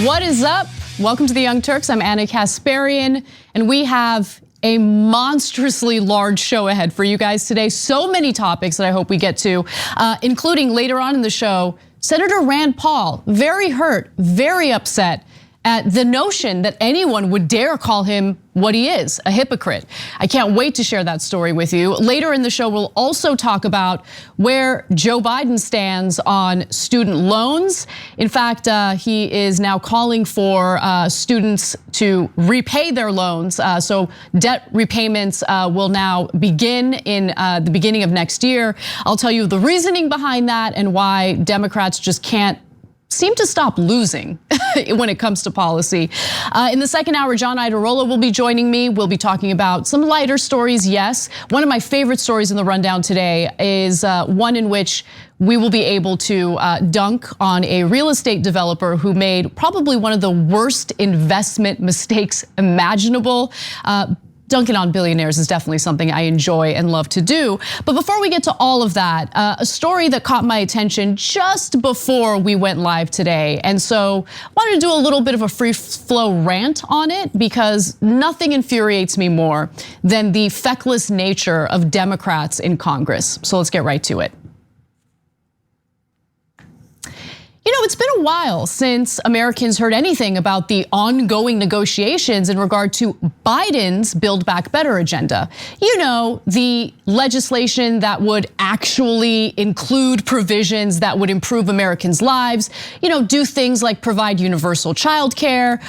What is up? Welcome to the Young Turks. I'm Anna Kasparian, and we have a monstrously large show ahead for you guys today. So many topics that I hope we get to, including later on in the show, Senator Rand Paul, very hurt, very upset at the notion that anyone would dare call him what he is, a hypocrite. I can't wait to share that story with you. Later in the show, we'll also talk about where Joe Biden stands on student loans. In fact, he is now calling for students to repay their loans. So debt repayments will now begin in the beginning of next year. I'll tell you the reasoning behind that and why Democrats just can't seem to stop losing when it comes to policy. In the second hour, John Iadarola will be joining me. We'll be talking about some lighter stories, yes. One of my favorite stories in the rundown today is one in which we will be able to dunk on a real estate developer who made probably one of the worst investment mistakes imaginable. Dunking on billionaires is definitely something I enjoy and love to do. But before we get to all of that, a story that caught my attention just before we went live today. And so I wanted to do a little bit of a free flow rant on it because nothing infuriates me more than the feckless nature of Democrats in Congress. So let's get right to it. You know, it's been a while since Americans heard anything about the ongoing negotiations in regard to Biden's Build Back Better agenda. You know, the legislation that would actually include provisions that would improve Americans' lives, you know, do things like provide universal childcare,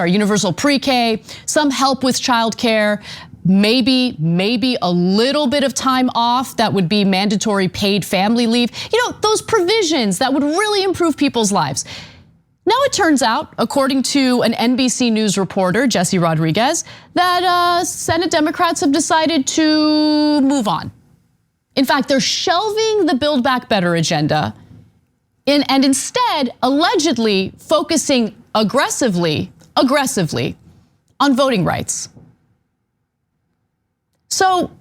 universal pre-K, some help with childcare, maybe a little bit of time off that would be mandatory paid family leave. You know, those provisions that would really improve people's lives. Now it turns out, according to an NBC News reporter, Jesse Rodriguez, that Senate Democrats have decided to move on. In fact, they're shelving the Build Back Better agenda and instead allegedly focusing aggressively on voting rights. So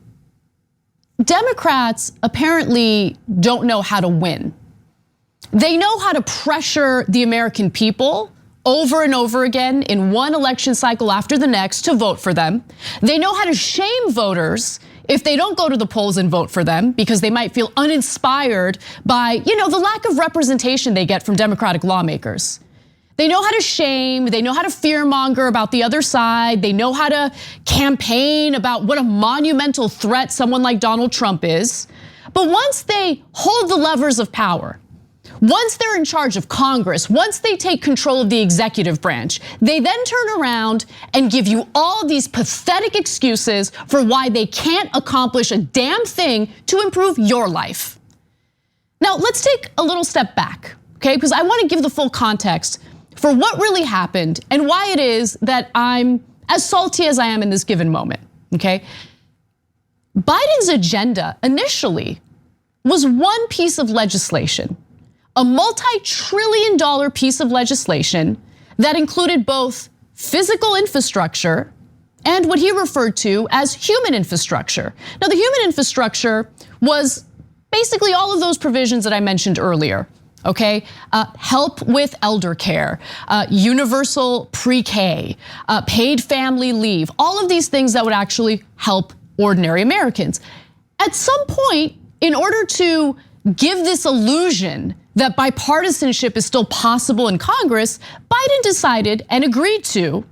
Democrats apparently don't know how to win. They know how to pressure the American people over and over again in one election cycle after the next to vote for them. They know how to shame voters if they don't go to the polls and vote for them because they might feel uninspired by, you know, the lack of representation they get from Democratic lawmakers. They know how to shame, they know how to fearmonger about the other side, they know how to campaign about what a monumental threat someone like Donald Trump is. But once they hold the levers of power, once they're in charge of Congress, once they take control of the executive branch, they then turn around and give you all these pathetic excuses for why they can't accomplish a damn thing to improve your life. Now, let's take a little step back, okay? Because I want to give the full context for what really happened and why it is that I'm as salty as I am in this given moment, okay? Biden's agenda initially was one piece of legislation, a multi-trillion-dollar piece of legislation that included both physical infrastructure and what he referred to as human infrastructure. Now, the human infrastructure was basically all of those provisions that I mentioned earlier. Okay, help with elder care, universal pre-K, paid family leave, all of these things that would actually help ordinary Americans. At some point, in order to give this illusion that bipartisanship is still possible in Congress, Biden decided and agreed to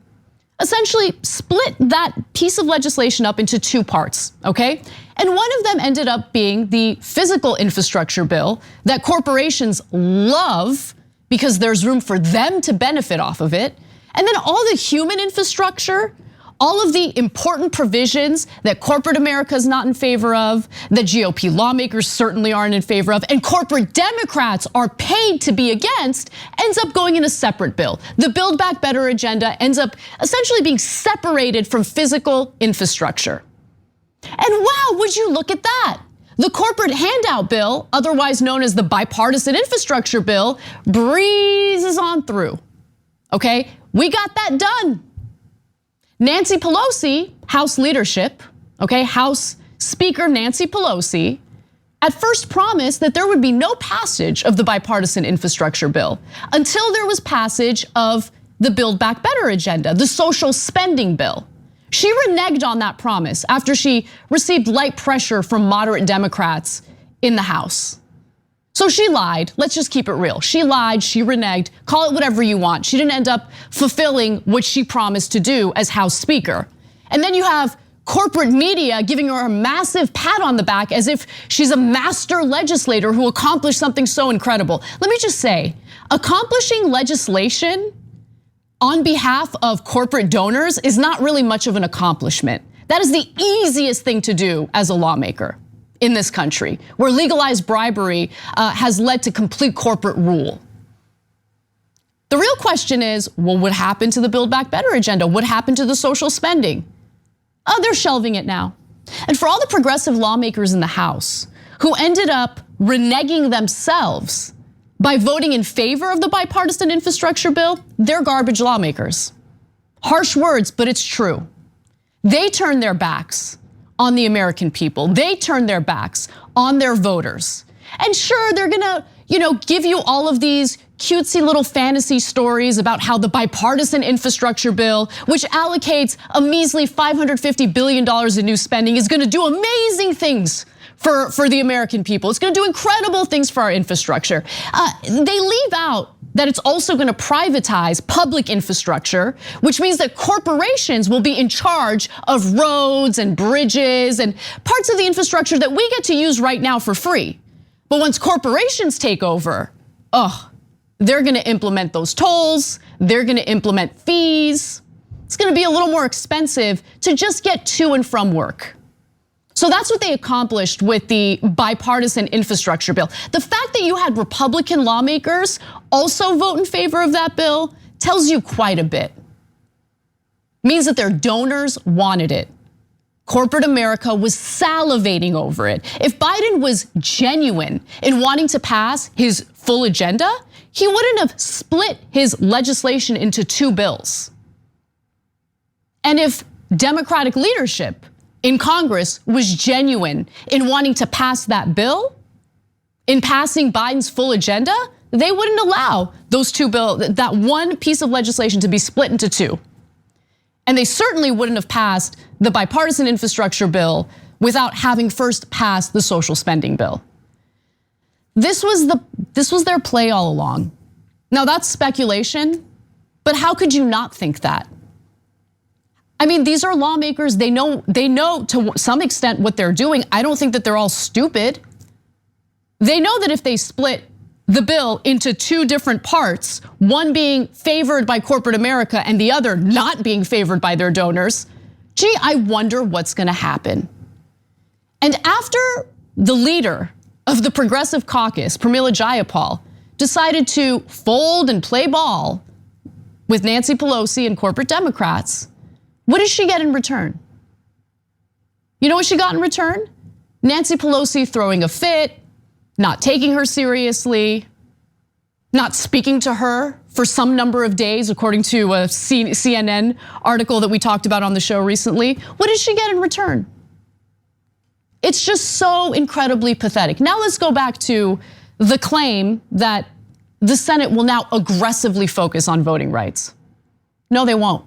essentially split that piece of legislation up into two parts, okay? And one of them ended up being the physical infrastructure bill that corporations love because there's room for them to benefit off of it. And then all the human infrastructure, all of the important provisions that corporate America is not in favor of, that GOP lawmakers certainly aren't in favor of, and corporate Democrats are paid to be against, ends up going in a separate bill. The Build Back Better agenda ends up essentially being separated from physical infrastructure. And wow, would you look at that? The corporate handout bill, otherwise known as the bipartisan infrastructure bill, breezes on through, okay? We got that done. Nancy Pelosi, House leadership, okay, House Speaker Nancy Pelosi, at first promised that there would be no passage of the bipartisan infrastructure bill until there was passage of the Build Back Better agenda, the social spending bill. She reneged on that promise after she received light pressure from moderate Democrats in the House. So she lied, let's just keep it real. She lied, she reneged, call it whatever you want. She didn't end up fulfilling what she promised to do as House Speaker. And then you have corporate media giving her a massive pat on the back as if she's a master legislator who accomplished something so incredible. Let me just say, accomplishing legislation on behalf of corporate donors is not really much of an accomplishment. That is the easiest thing to do as a lawmaker in this country, where legalized bribery has led to complete corporate rule. The real question is, well, what happened to the Build Back Better agenda? What happened to the social spending? Oh, they're shelving it now. And for all the progressive lawmakers in the House who ended up reneging themselves by voting in favor of the bipartisan infrastructure bill, they're garbage lawmakers. Harsh words, but it's true. They turned their backs on the American people. They turned their backs on their voters. And sure, they're gonna, give you all of these cutesy little fantasy stories about how the bipartisan infrastructure bill, which allocates a measly $550 billion in new spending, is gonna do amazing things for the American people. It's gonna do incredible things for our infrastructure. They leave out that it's also gonna privatize public infrastructure, which means that corporations will be in charge of roads and bridges and parts of the infrastructure that we get to use right now for free. But once corporations take over, they're gonna implement those tolls, they're gonna implement fees. It's gonna be a little more expensive to just get to and from work. So that's what they accomplished with the bipartisan infrastructure bill. The fact that you had Republican lawmakers also vote in favor of that bill tells you quite a bit. Means that their donors wanted it. Corporate America was salivating over it. If Biden was genuine in wanting to pass his full agenda, he wouldn't have split his legislation into two bills. And if Democratic leadership in Congress was genuine in wanting to pass that bill, in passing Biden's full agenda, they wouldn't allow those two bills, that one piece of legislation to be split into two. And they certainly wouldn't have passed the bipartisan infrastructure bill without having first passed the social spending bill. This was their play all along. Now that's speculation, but how could you not think that? I mean, these are lawmakers, they know to some extent what they're doing. I don't think that they're all stupid. They know that if they split the bill into two different parts, one being favored by corporate America and the other not being favored by their donors, gee, I wonder what's gonna happen. And after the leader of the Progressive Caucus, Pramila Jayapal, decided to fold and play ball with Nancy Pelosi and corporate Democrats, what did she get in return? You know what she got in return? Nancy Pelosi throwing a fit, not taking her seriously, not speaking to her for some number of days, according to a CNN article that we talked about on the show recently. What did she get in return? It's just so incredibly pathetic. Now let's go back to the claim that the Senate will now aggressively focus on voting rights. No, they won't.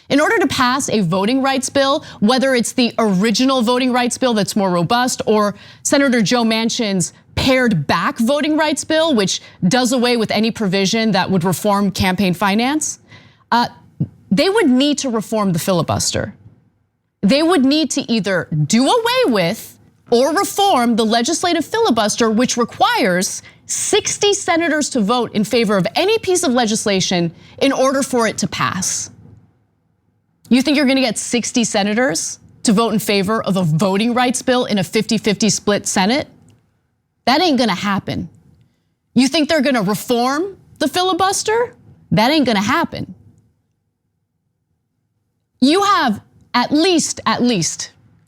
In order to pass a voting rights bill, whether it's the original voting rights bill that's more robust or Senator Joe Manchin's pared back voting rights bill, which does away with any provision that would reform campaign finance, they would need to reform the filibuster. They would need to either do away with or reform the legislative filibuster, which requires 60 senators to vote in favor of any piece of legislation in order for it to pass. You think you're gonna get 60 senators to vote in favor of a voting rights bill in a 50-50 split Senate? That ain't gonna happen. You think they're gonna reform the filibuster? That ain't gonna happen. You have at least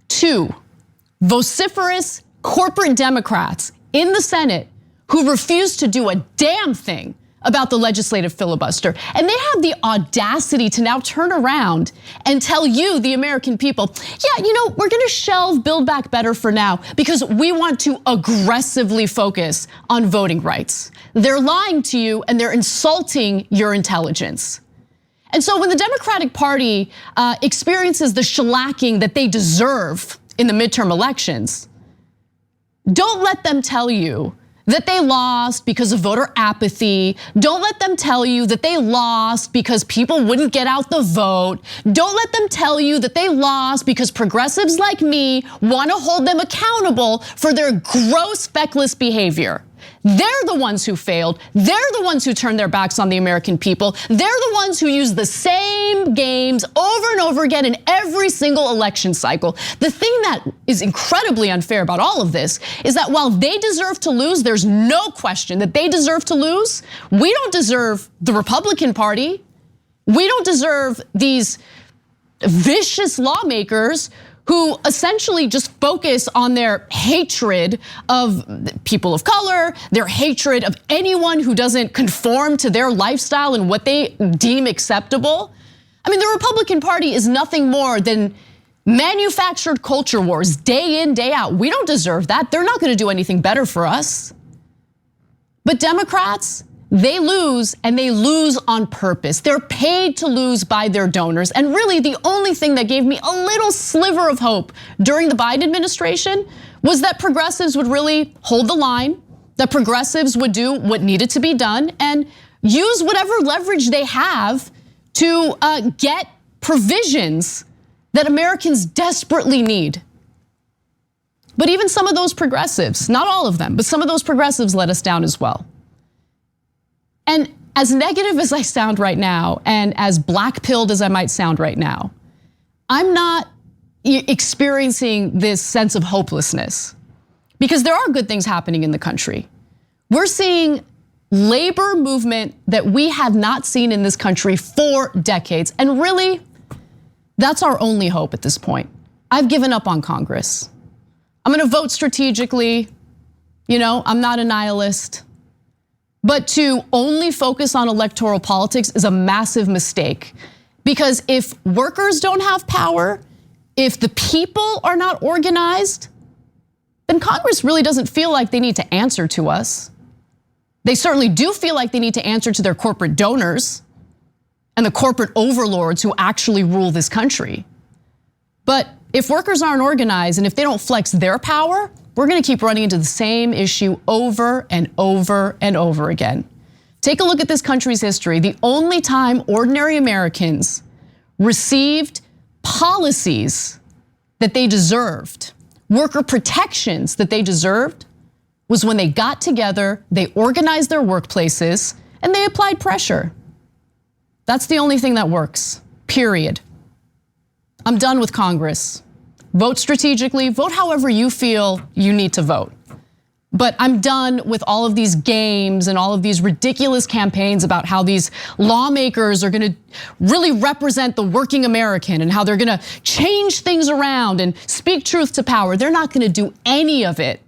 two vociferous corporate Democrats in the Senate who refuse to do a damn thing about the legislative filibuster. And they have the audacity to now turn around and tell you, the American people, yeah, we're gonna shelve Build Back Better for now because we want to aggressively focus on voting rights. They're lying to you and they're insulting your intelligence. And so when the Democratic Party experiences the shellacking that they deserve in the midterm elections, don't let them tell you that they lost because of voter apathy. Don't let them tell you that they lost because people wouldn't get out the vote. Don't let them tell you that they lost because progressives like me want to hold them accountable for their gross, feckless behavior. They're the ones who failed. They're the ones who turned their backs on the American people. They're the ones who use the same games over and over again in every single election cycle. The thing that is incredibly unfair about all of this is that while they deserve to lose, there's no question that they deserve to lose. We don't deserve the Republican Party. We don't deserve these vicious lawmakers who essentially just focus on their hatred of people of color, their hatred of anyone who doesn't conform to their lifestyle and what they deem acceptable. I mean, the Republican Party is nothing more than manufactured culture wars day in, day out. We don't deserve that. They're not gonna do anything better for us. But Democrats, they lose, and they lose on purpose. They're paid to lose by their donors. And really the only thing that gave me a little sliver of hope during the Biden administration was that progressives would really hold the line, that progressives would do what needed to be done and use whatever leverage they have to get provisions that Americans desperately need. But even some of those progressives, not all of them, but some of those progressives let us down as well. And as negative as I sound right now, and as black-pilled as I might sound right now, I'm not experiencing this sense of hopelessness because there are good things happening in the country. We're seeing labor movement that we have not seen in this country for decades. And really, that's our only hope at this point. I've given up on Congress. I'm gonna vote strategically. I'm not a nihilist. But to only focus on electoral politics is a massive mistake. Because if workers don't have power, if the people are not organized, then Congress really doesn't feel like they need to answer to us. They certainly do feel like they need to answer to their corporate donors and the corporate overlords who actually rule this country. But if workers aren't organized and if they don't flex their power, we're gonna keep running into the same issue over and over and over again. Take a look at this country's history. The only time ordinary Americans received policies that they deserved, worker protections that they deserved, was when they got together, they organized their workplaces, and they applied pressure. That's the only thing that works, period. I'm done with Congress. Vote strategically, vote however you feel you need to vote. But I'm done with all of these games and all of these ridiculous campaigns about how these lawmakers are gonna really represent the working American and how they're gonna change things around and speak truth to power. They're not gonna do any of it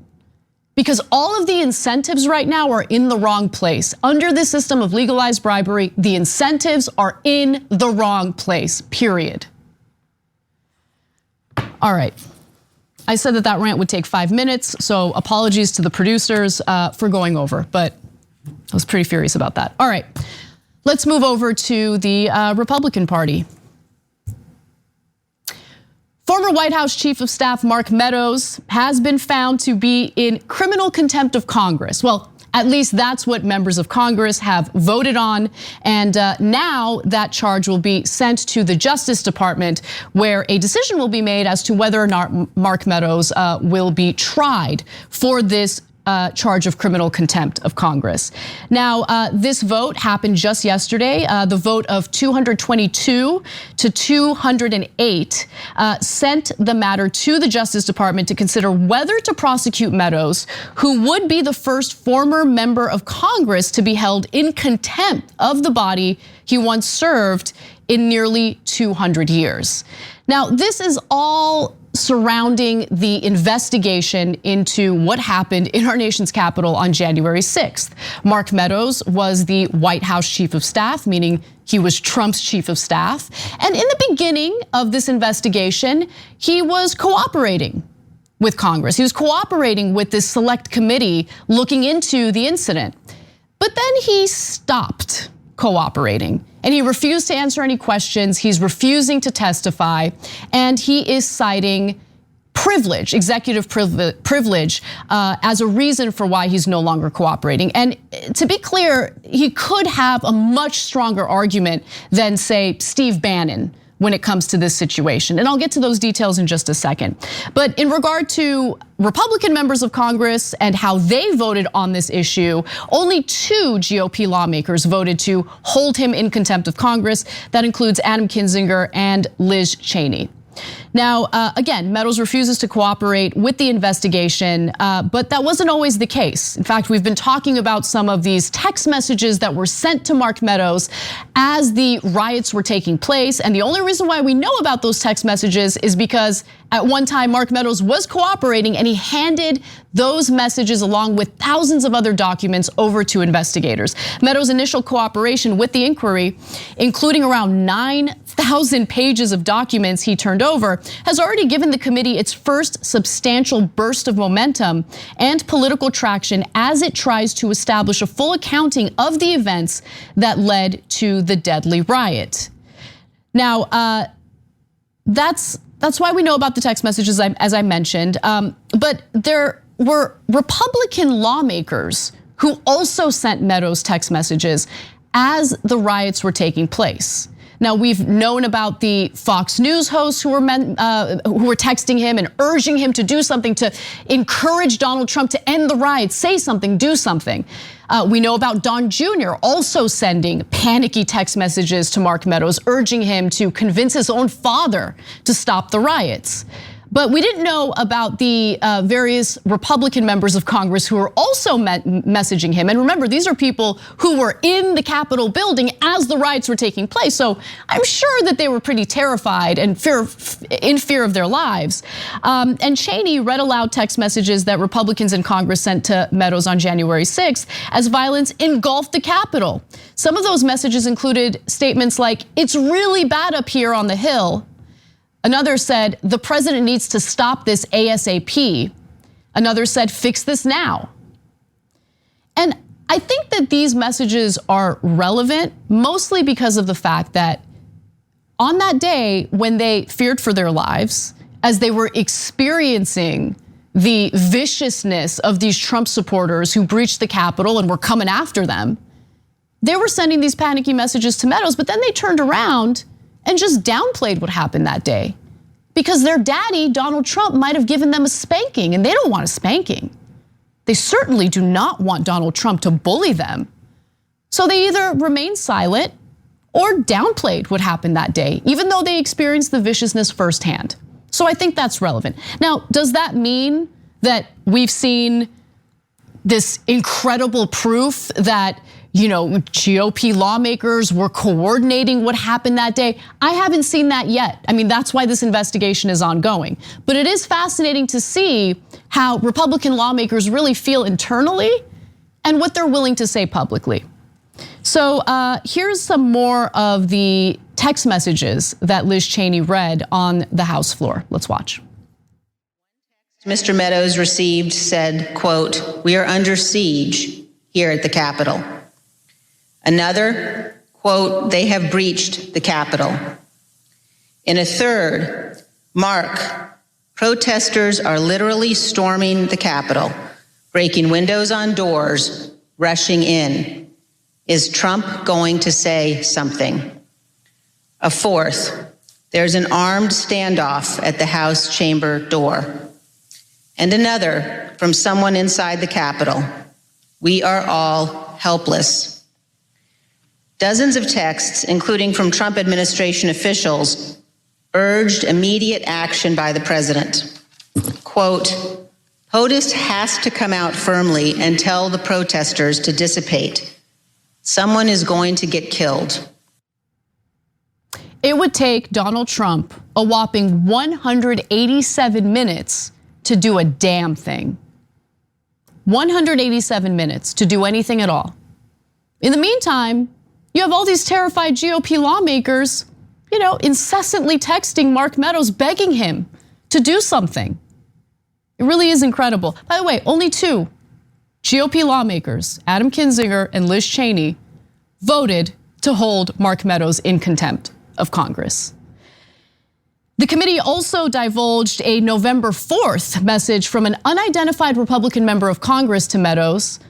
because all of the incentives right now are in the wrong place. Under this system of legalized bribery, the incentives are in the wrong place, period. All right, I said that rant would take 5 minutes, so apologies to the producers for going over, but I was pretty furious about that. All right, let's move over to the Republican Party. Former White House Chief of Staff Mark Meadows has been found to be in criminal contempt of Congress. Well, at least that's what members of Congress have voted on. And now that charge will be sent to the Justice Department, where a decision will be made as to whether or not Mark Meadows will be tried for this charge of criminal contempt of Congress. Now, this vote happened just yesterday. The vote of 222 to 208 sent the matter to the Justice Department to consider whether to prosecute Meadows, who would be the first former member of Congress to be held in contempt of the body he once served in nearly 200 years. Now, this is all surrounding the investigation into what happened in our nation's capital on January 6th. Mark Meadows was the White House chief of staff, meaning he was Trump's chief of staff. And in the beginning of this investigation, he was cooperating with Congress. He was cooperating with this select committee looking into the incident. But then he stopped cooperating and he refused to answer any questions. He's refusing to testify, and he is citing privilege, executive privilege, as a reason for why he's no longer cooperating. And to be clear, he could have a much stronger argument than, say, Steve Bannon when it comes to this situation. And I'll get to those details in just a second. But in regard to Republican members of Congress and how they voted on this issue, only 2 GOP lawmakers voted to hold him in contempt of Congress. That includes Adam Kinzinger and Liz Cheney. Now, again, Meadows refuses to cooperate with the investigation, but that wasn't always the case. In fact, we've been talking about some of these text messages that were sent to Mark Meadows as the riots were taking place. And the only reason why we know about those text messages is because at one time Mark Meadows was cooperating and he handed those messages along with thousands of other documents over to investigators. Meadows' initial cooperation with the inquiry, including around 9,000 pages of documents he turned over, has already given the committee its first substantial burst of momentum and political traction as it tries to establish a full accounting of the events that led to the deadly riot. Now, that's why we know about the text messages, as I mentioned, but there were Republican lawmakers who also sent Meadows text messages as the riots were taking place. Now, we've known about the Fox News hosts who were texting him and urging him to do something to encourage Donald Trump to end the riots, say something, do something. We know about Don Jr. also sending panicky text messages to Mark Meadows, urging him to convince his own father to stop the riots. But we didn't know about the various Republican members of Congress who were also messaging him. And remember, these are people who were in the Capitol building as the riots were taking place. So I'm sure that they were pretty terrified and in fear of their lives. And Cheney read aloud text messages that Republicans in Congress sent to Meadows on January 6th as violence engulfed the Capitol. Some of those messages included statements like, "It's really bad up here on the Hill." Another said, "The president needs to stop this ASAP." Another said, "Fix this now." And I think that these messages are relevant mostly because of the fact that on that day when they feared for their lives, as they were experiencing the viciousness of these Trump supporters who breached the Capitol and were coming after them, they were sending these panicky messages to Meadows, but then they turned around and just downplayed what happened that day because their daddy, Donald Trump, might have given them a spanking, and they don't want a spanking. They certainly do not want Donald Trump to bully them. So they either remained silent or downplayed what happened that day, even though they experienced the viciousness firsthand. So I think that's relevant. Now, does that mean that we've seen this incredible proof that GOP lawmakers were coordinating what happened that day? I haven't seen that yet. I mean, that's why this investigation is ongoing. But it is fascinating to see how Republican lawmakers really feel internally and what they're willing to say publicly. So here's some more of the text messages that Liz Cheney read on the House floor. Let's watch. Mr. Meadows received said, quote, "We are under siege here at the Capitol." Another, quote, "They have breached the Capitol." In a third, Mark, "Protesters are literally storming the Capitol, breaking windows on doors, rushing in. Is Trump going to say something?" A fourth, "There's an armed standoff at the House chamber door." and another from someone inside the Capitol. We are all helpless. Dozens of texts, including from Trump administration officials, urged immediate action by the president. Quote, POTUS has to come out firmly and tell the protesters to dissipate. Someone is going to get killed. It would take Donald Trump a whopping 187 minutes to do a damn thing. 187 minutes to do anything at all. In the meantime, you have all these terrified GOP lawmakers, incessantly texting Mark Meadows, begging him to do something. It really is incredible. By the way, only two GOP lawmakers, Adam Kinzinger and Liz Cheney, voted to hold Mark Meadows in contempt of Congress. The committee also divulged a November 4th message from an unidentified Republican member of Congress to Meadows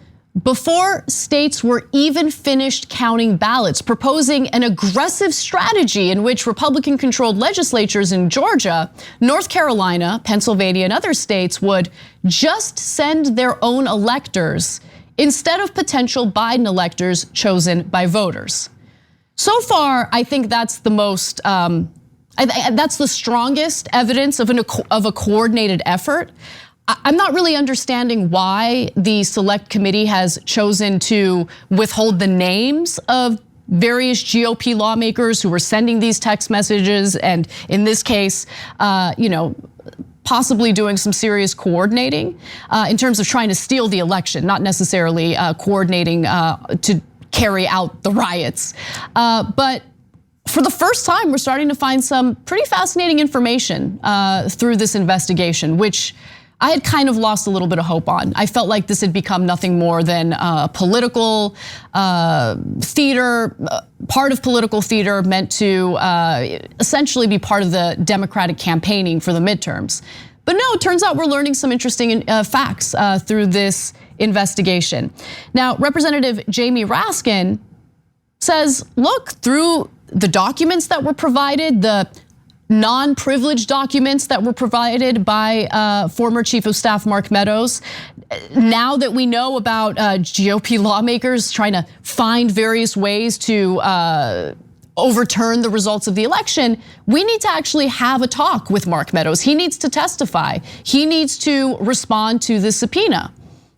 before states were even finished counting ballots, proposing an aggressive strategy in which Republican-controlled legislatures in Georgia, North Carolina, Pennsylvania, and other states would just send their own electors instead of potential Biden electors chosen by voters. So far, I think that's the most, that's the strongest evidence of a coordinated effort. I'm not really understanding why the select committee has chosen to withhold the names of various GOP lawmakers who were sending these text messages, and in this case, possibly doing some serious coordinating in terms of trying to steal the election, not necessarily coordinating to carry out the riots. But for the first time, we're starting to find some pretty fascinating information through this investigation, which I had kind of lost a little bit of hope on. I felt like this had become nothing more than political theater, part of political theater meant to essentially be part of the Democratic campaigning for the midterms. But no, it turns out we're learning some interesting facts through this investigation. Now, Representative Jamie Raskin says, look, through the documents that were provided, the non-privileged documents that were provided by former Chief of Staff Mark Meadows. Now that we know about GOP lawmakers trying to find various ways to overturn the results of the election, we need to actually have a talk with Mark Meadows. He needs to testify. He needs to respond to the subpoena.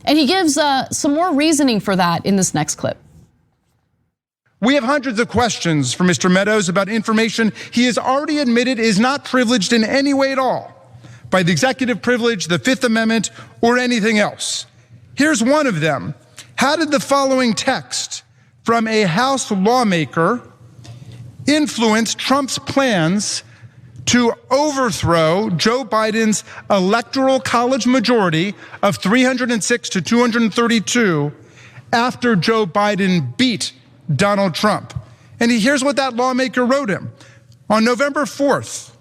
And he gives some more reasoning for that in this next clip. We have hundreds of questions for Mr. Meadows about information he has already admitted is not privileged in any way at all by the executive privilege, the Fifth Amendment, or anything else. Here's one of them. How did the following text from a House lawmaker influence Trump's plans to overthrow Joe Biden's electoral college majority of 306 to 232 after Joe Biden beat Donald Trump? And here's what that lawmaker wrote him. On November 4th,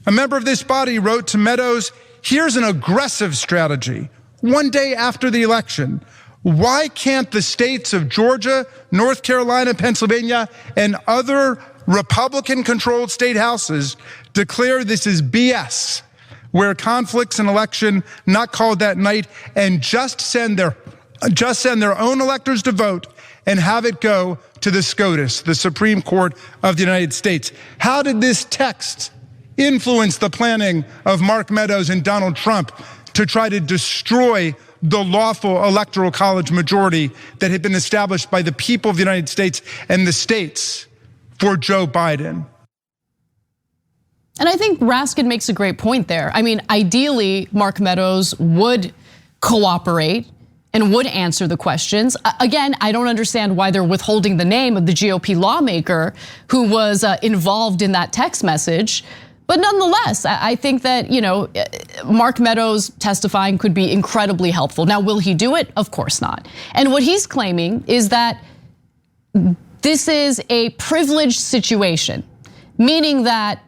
a member of this body wrote to Meadows, here's an aggressive strategy. One day after the election, why can't the states of Georgia, North Carolina, Pennsylvania, and other Republican-controlled state houses declare this is BS, where conflicts in election not called that night, and just send their own electors to vote and have it go to the SCOTUS, the Supreme Court of the United States? How did this text influence the planning of Mark Meadows and Donald Trump to try to destroy the lawful electoral college majority that had been established by the people of the United States and the states for Joe Biden? And I think Raskin makes a great point there. I mean, ideally, Mark Meadows would cooperate and would answer the questions. Again, I don't understand why they're withholding the name of the GOP lawmaker who was involved in that text message. But nonetheless, I think that, Mark Meadows testifying could be incredibly helpful. Now, will he do it? Of course not. And what he's claiming is that this is a privileged situation, meaning that,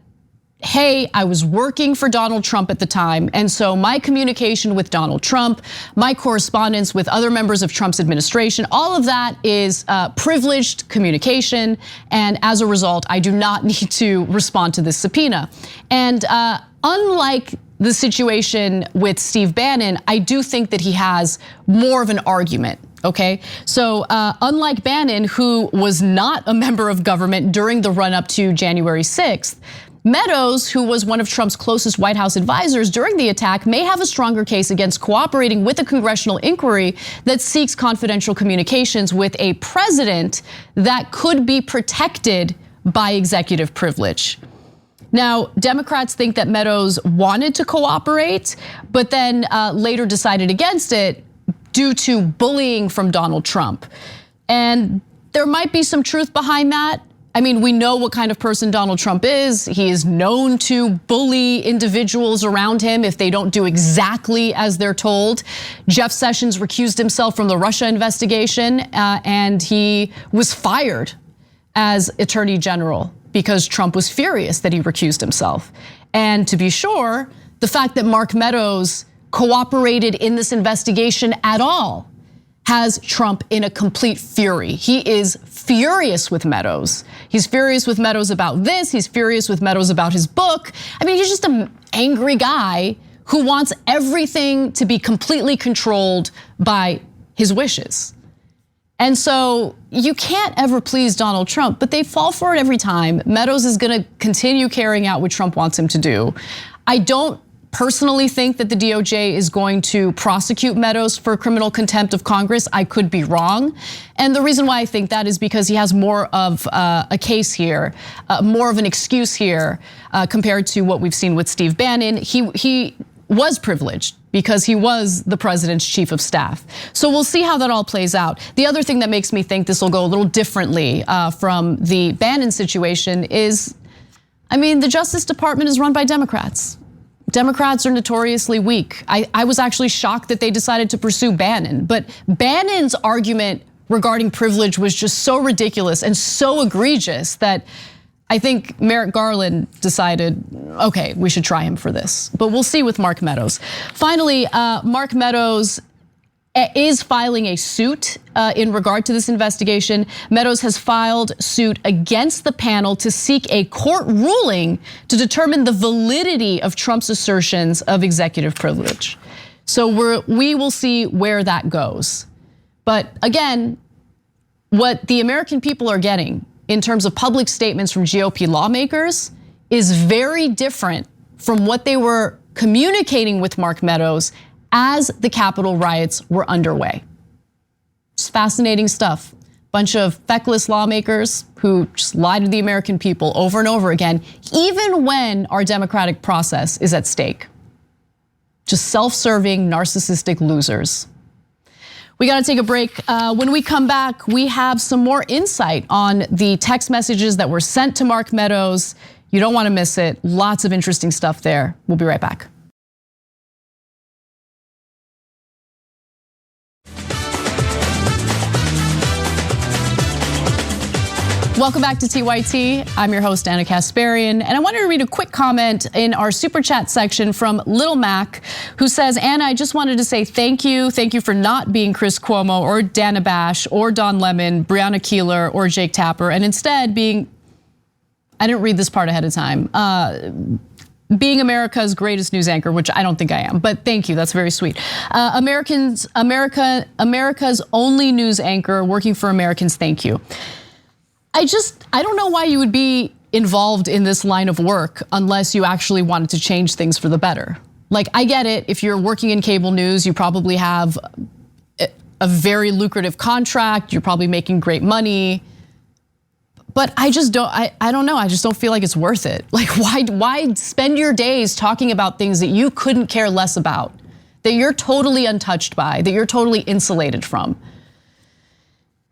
hey, I was working for Donald Trump at the time, and so my communication with Donald Trump, my correspondence with other members of Trump's administration, all of that is privileged communication, and as a result, I do not need to respond to this subpoena. And unlike the situation with Steve Bannon, I do think that he has more of an argument. Okay, so unlike Bannon, who was not a member of government during the run up to January 6th, Meadows, who was one of Trump's closest White House advisors during the attack, may have a stronger case against cooperating with a congressional inquiry that seeks confidential communications with a president that could be protected by executive privilege. Now, Democrats think that Meadows wanted to cooperate, but then later decided against it due to bullying from Donald Trump. And there might be some truth behind that. I mean, we know what kind of person Donald Trump is. He is known to bully individuals around him if they don't do exactly as they're told. Jeff Sessions recused himself from the Russia investigation, and he was fired as Attorney General because Trump was furious that he recused himself. And to be sure, the fact that Mark Meadows cooperated in this investigation at all has Trump in a complete fury. He is furious with Meadows. He's furious with Meadows about this. He's furious with Meadows about his book. I mean, he's just an angry guy who wants everything to be completely controlled by his wishes. And so you can't ever please Donald Trump, but they fall for it every time. Meadows is gonna continue carrying out what Trump wants him to do. I don't personally think that the DOJ is going to prosecute Meadows for criminal contempt of Congress. I could be wrong. And the reason why I think that is because he has more of a case here, more of an excuse here compared to what we've seen with Steve Bannon. He was privileged because he was the president's chief of staff. So we'll see how that all plays out. The other thing that makes me think this will go a little differently from the Bannon situation is, I mean, the Justice Department is run by Democrats. Democrats are notoriously weak. I was actually shocked that they decided to pursue Bannon, but Bannon's argument regarding privilege was just so ridiculous and so egregious that I think Merrick Garland decided, okay, we should try him for this. But we'll see with Mark Meadows. Finally, Mark Meadows is filing a suit in regard to this investigation. Meadows has filed suit against the panel to seek a court ruling to determine the validity of Trump's assertions of executive privilege. So we will see where that goes. But again, what the American people are getting in terms of public statements from GOP lawmakers is very different from what they were communicating with Mark Meadows as the Capitol riots were underway. It's fascinating stuff. Bunch of feckless lawmakers who just lie to the American people over and over again, even when our democratic process is at stake. Just self-serving, narcissistic losers. We gotta take a break. When we come back, we have some more insight on the text messages that were sent to Mark Meadows. You don't wanna miss it. Lots of interesting stuff there. We'll be right back. Welcome back to TYT. I'm your host, Anna Kasparian, and I wanted to read a quick comment in our super chat section from Little Mac, who says, Anna, I just wanted to say thank you. Thank you for not being Chris Cuomo or Dana Bash or Don Lemon, Breonna Keeler or Jake Tapper, and instead being, I didn't read this part ahead of time, being America's greatest news anchor, which I don't think I am, but thank you, that's very sweet. America's only news anchor, working for Americans, thank you. I don't know why you would be involved in this line of work unless you actually wanted to change things for the better. Like, I get it, if you're working in cable news, you probably have a very lucrative contract, you're probably making great money. But I just don't, I don't know, I just don't feel like it's worth it. Like, why spend your days talking about things that you couldn't care less about, that you're totally untouched by, that you're totally insulated from?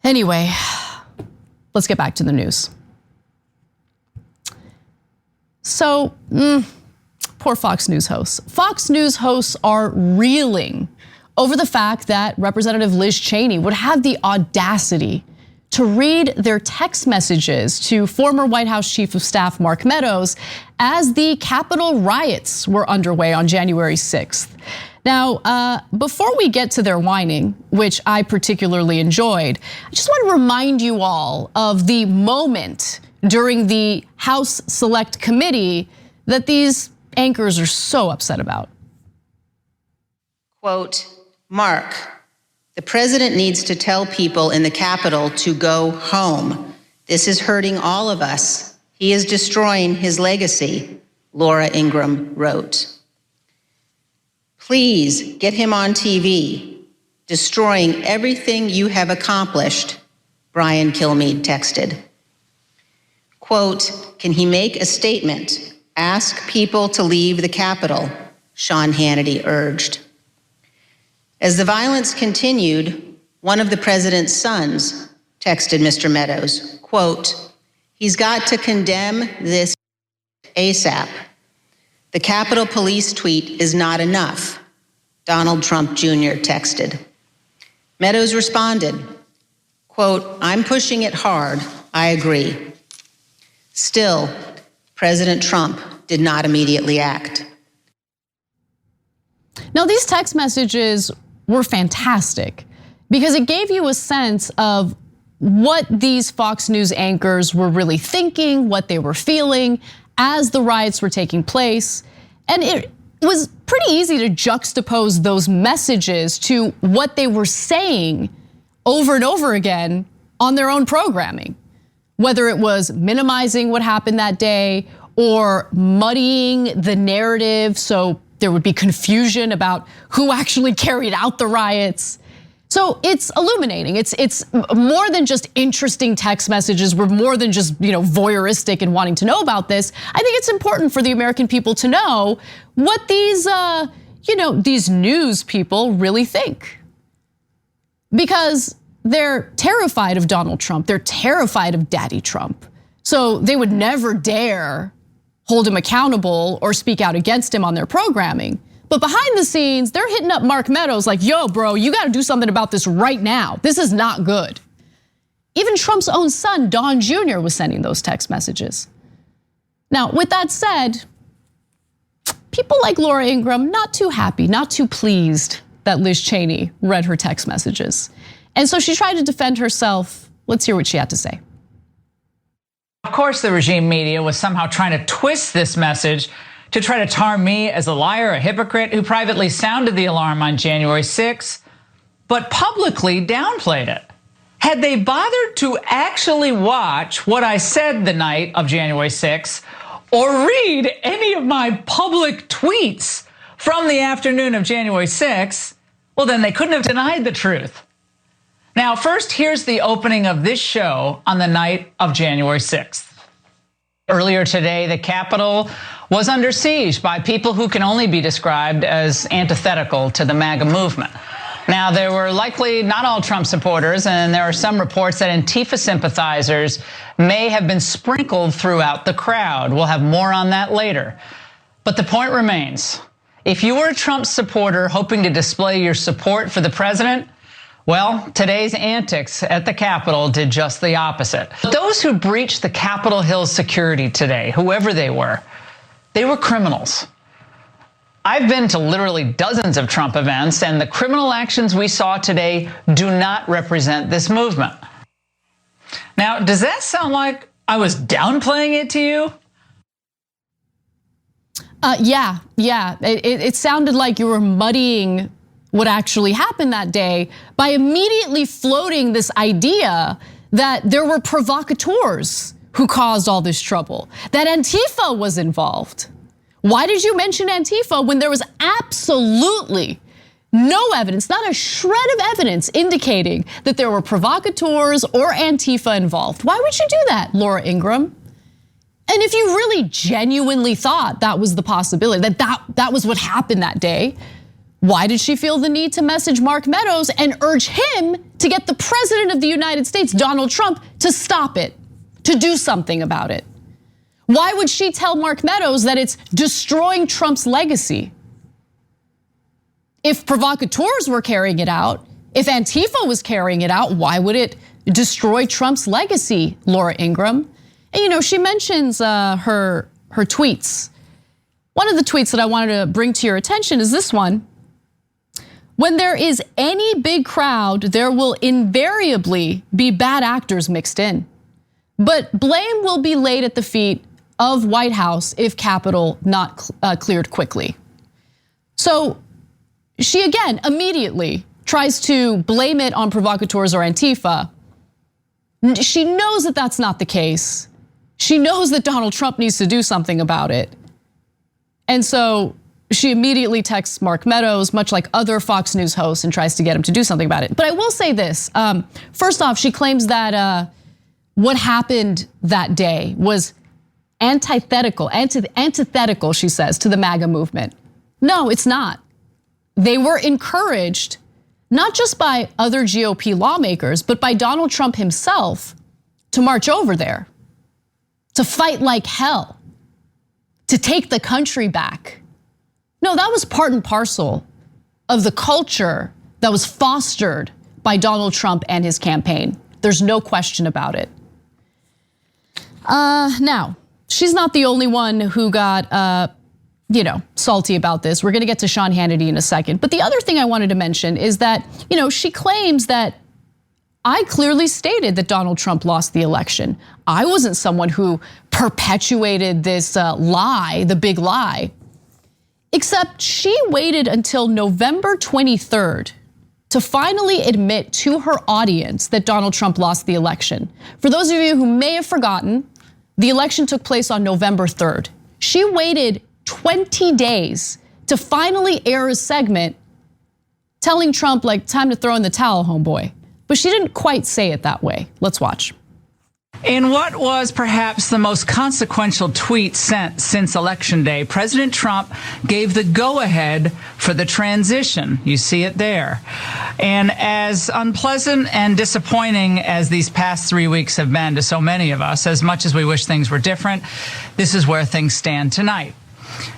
Anyway, let's get back to the news. So, poor Fox News hosts. Fox News hosts are reeling over the fact that Representative Liz Cheney would have the audacity to read their text messages to former White House Chief of Staff Mark Meadows as the Capitol riots were underway on January 6th. Now, before we get to their whining, which I particularly enjoyed, I just want to remind you all of the moment during the House Select Committee that these anchors are so upset about. Quote, Mark, the president needs to tell people in the Capitol to go home. This is hurting all of us. He is destroying his legacy, Laura Ingraham wrote. Please get him on TV, destroying everything you have accomplished, Brian Kilmeade texted. Quote, can he make a statement? Ask people to leave the Capitol, Sean Hannity urged. As the violence continued, one of the president's sons texted Mr. Meadows, quote, he's got to condemn this ASAP. The Capitol Police tweet is not enough, Donald Trump Jr. texted. Meadows responded, quote, I'm pushing it hard, I agree. Still, President Trump did not immediately act. Now, these text messages were fantastic because it gave you a sense of what these Fox News anchors were really thinking, what they were feeling as the riots were taking place. And it was pretty easy to juxtapose those messages to what they were saying over and over again on their own programming, whether it was minimizing what happened that day or muddying the narrative so there would be confusion about who actually carried out the riots. So it's illuminating. It's more than just interesting text messages. We're more than just, voyeuristic and wanting to know about this. I think it's important for the American people to know what these, these news people really think. Because they're terrified of Donald Trump. They're terrified of Daddy Trump. So they would never dare hold him accountable or speak out against him on their programming. But behind the scenes, they're hitting up Mark Meadows like, yo, bro, you gotta do something about this right now. This is not good. Even Trump's own son, Don Jr., was sending those text messages. Now, with that said, people like Laura Ingraham, not too happy, not too pleased that Liz Cheney read her text messages. And so she tried to defend herself. Let's hear what she had to say. Of course, the regime media was somehow trying to twist this message to try to tar me as a liar, a hypocrite who privately sounded the alarm on January 6th, but publicly downplayed it. Had they bothered to actually watch what I said the night of January 6th or read any of my public tweets from the afternoon of January 6th, well, then they couldn't have denied the truth. Now, first, here's the opening of this show on the night of January 6th. Earlier today, the Capitol was under siege by people who can only be described as antithetical to the MAGA movement. Now, there were likely not all Trump supporters, and there are some reports that Antifa sympathizers may have been sprinkled throughout the crowd. We'll have more on that later. But the point remains, if you were a Trump supporter hoping to display your support for the president, well, today's antics at the Capitol did just the opposite. Those who breached the Capitol Hill security today, whoever they were criminals. I've been to literally dozens of Trump events, and the criminal actions we saw today do not represent this movement. Now, does that sound like I was downplaying it to you? Yeah. It sounded like you were muddying what actually happened that day by immediately floating this idea that there were provocateurs who caused all this trouble, that Antifa was involved. Why did you mention Antifa when there was absolutely no evidence, not a shred of evidence indicating that there were provocateurs or Antifa involved? Why would you do that, Laura Ingraham? And if you really genuinely thought that was the possibility, that was what happened that day, why did she feel the need to message Mark Meadows and urge him to get the president of the United States, Donald Trump, to stop it, to do something about it? Why would she tell Mark Meadows that it's destroying Trump's legacy? If provocateurs were carrying it out, if Antifa was carrying it out, why would it destroy Trump's legacy, Laura Ingraham? And she mentions her tweets. One of the tweets that I wanted to bring to your attention is this one. When there is any big crowd, there will invariably be bad actors mixed in. But blame will be laid at the feet of White House if Capitol not cleared quickly. So she again immediately tries to blame it on provocateurs or Antifa. She knows that that's not the case. She knows that Donald Trump needs to do something about it. And so she immediately texts Mark Meadows, much like other Fox News hosts, and tries to get him to do something about it. But I will say this. First off, she claims that what happened that day was antithetical, she says, to the MAGA movement. No, it's not. They were encouraged, not just by other GOP lawmakers, but by Donald Trump himself to march over there, to fight like hell, to take the country back. No, that was part and parcel of the culture that was fostered by Donald Trump and his campaign. There's no question about it. Now, she's not the only one who got, salty about this. We're gonna get to Sean Hannity in a second. But the other thing I wanted to mention is that, she claims that I clearly stated that Donald Trump lost the election. I wasn't someone who perpetuated this lie, the big lie. Except she waited until November 23rd to finally admit to her audience that Donald Trump lost the election. For those of you who may have forgotten, the election took place on November 3rd. She waited 20 days to finally air a segment telling Trump, like, time to throw in the towel, homeboy. But she didn't quite say it that way. Let's watch. In what was perhaps the most consequential tweet sent since Election Day, President Trump gave the go-ahead for the transition. You see it there. And as unpleasant and disappointing as these past 3 weeks have been to so many of us, as much as we wish things were different, this is where things stand tonight.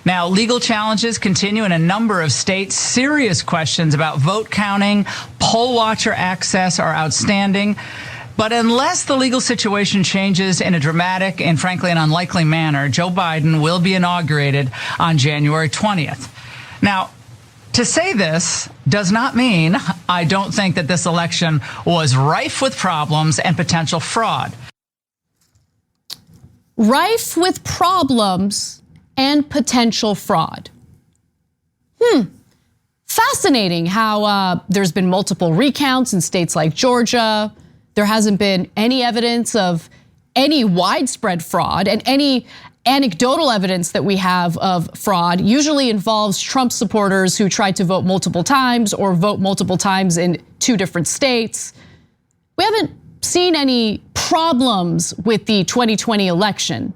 Now, legal challenges continue in a number of states. Serious questions about vote counting, poll watcher access are outstanding. But unless the legal situation changes in a dramatic and frankly an unlikely manner, Joe Biden will be inaugurated on January 20th. Now, to say this does not mean I don't think that this election was rife with problems and potential fraud. Rife with problems and potential fraud. Fascinating how there's been multiple recounts in states like Georgia. There hasn't been any evidence of any widespread fraud, and any anecdotal evidence that we have of fraud usually involves Trump supporters who tried to vote multiple times or vote multiple times in 2 different states. We haven't seen any problems with the 2020 election.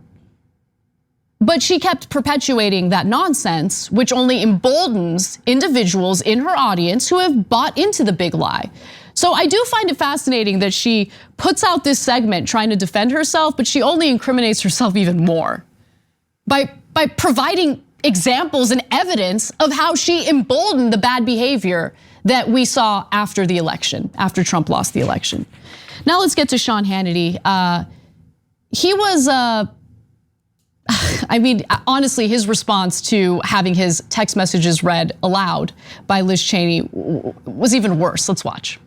But she kept perpetuating that nonsense, which only emboldens individuals in her audience who have bought into the big lie. So I do find it fascinating that she puts out this segment trying to defend herself, but she only incriminates herself even more by providing examples and evidence of how she emboldened the bad behavior that we saw after the election, after Trump lost the election. Now let's get to Sean Hannity. He was, honestly, his response to having his text messages read aloud by Liz Cheney was even worse. Let's watch.